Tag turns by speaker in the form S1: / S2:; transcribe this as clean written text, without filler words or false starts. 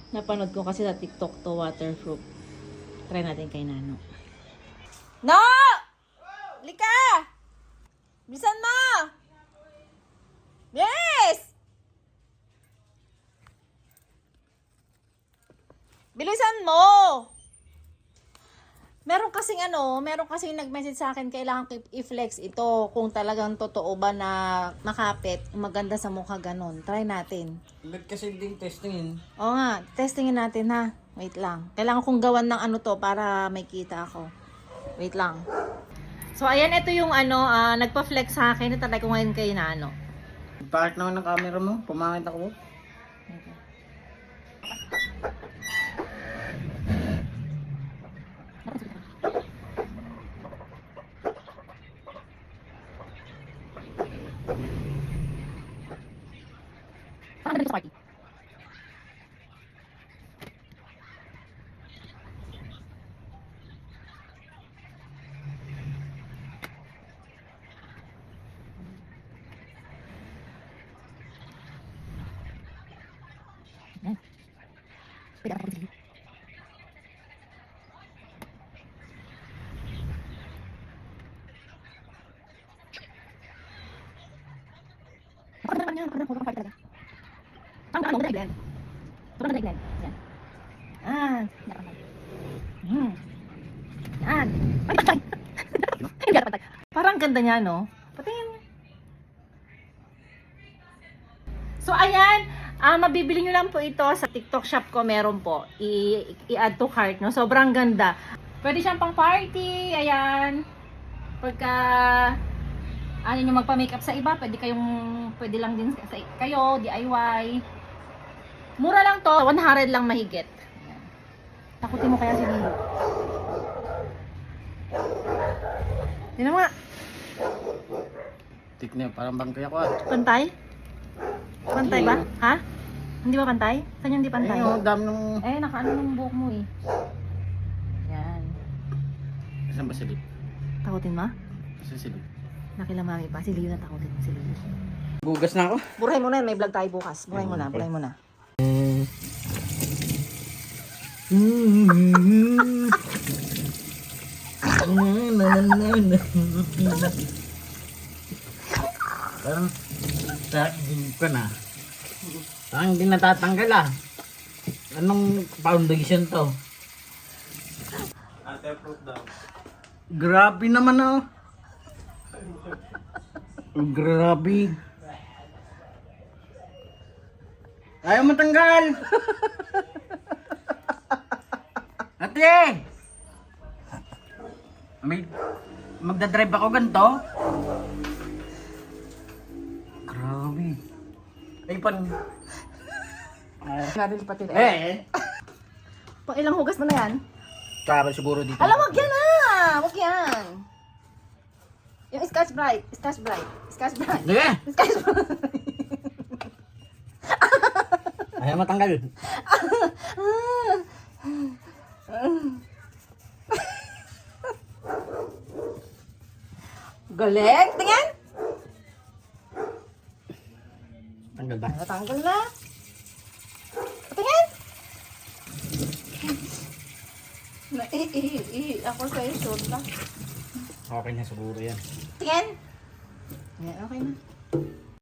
S1: Napanood ko kasi sa TikTok to, waterproof. Try natin kay Nano. No! Lika! Bisan mo! Yes! Bilisan mo! Meron kasing nag-message sa akin, kailangan ko i-flex ito kung talagang totoo ba na makapit, maganda sa mukha ganun. Try natin.
S2: Ba't kasi din testingin?
S1: Oo nga, testingin natin ha. Wait lang. Kailangan kong gawan ng ano to para may kita ako. Wait lang. So ayan, ito yung nagpa-flex sa akin. Itatry ko ngayon kay Nano.
S2: Bakit naman ng camera mo? Pumangit ako.
S1: Parang ganda niya, no? Patingin. So, ayan. Mabibili nyo lang po ito sa TikTok shop ko. Meron po. I-add to cart, no? Sobrang ganda. Pwede siyang pang party. Ayan. Pagka nyo magpa-makeup sa iba, pwede lang din kayo, DIY. Mura lang to. 100 lang mahigit. Ayan. Takutin mo kaya si Lilo. Tignan mo nga.
S2: Tik na, parang bangkay ako ah.
S1: Pantay? Pantay ba? Ha? Hindi ba pantay? Saan yung hindi pantay?
S2: Ayun, dami nung...
S1: Nakaano ng buhok mo eh. Yan.
S2: Saan ba silip?
S1: Takutin mo?
S2: Saan silip?
S1: Nakilamami pa. Si Leo na takutin mo. Si Leo.
S2: Gugas na ako.
S1: Buray mo na. May vlog tayo bukas. Buray mo na. Buray mo na.
S2: Parang hindi ko na. Parang hindi natatanggal ah. Anong foundation to? Waterproof daw. Grabe naman oh. Grabe. Ayaw matanggal. Ate! Magdadrive ako ganito? Grabe. Ay, pan...
S1: Naril pati na. Pang ilang hugas mo na yan?
S2: Travel siguro dito.
S1: Alam, wag yan ah! Wag yan! Yung Scotch Brite. Scotch Brite. Scotch Brite.
S2: Sige!
S1: Scotch Brite.
S2: Ayaw matanggal.
S1: Galing! Tingin!
S2: Tanggal ba?
S1: Natanggal na. Tingin! Ako sa'yo, short lang.
S2: Okay na siguro yan.
S1: Tingin! Yan, okay na.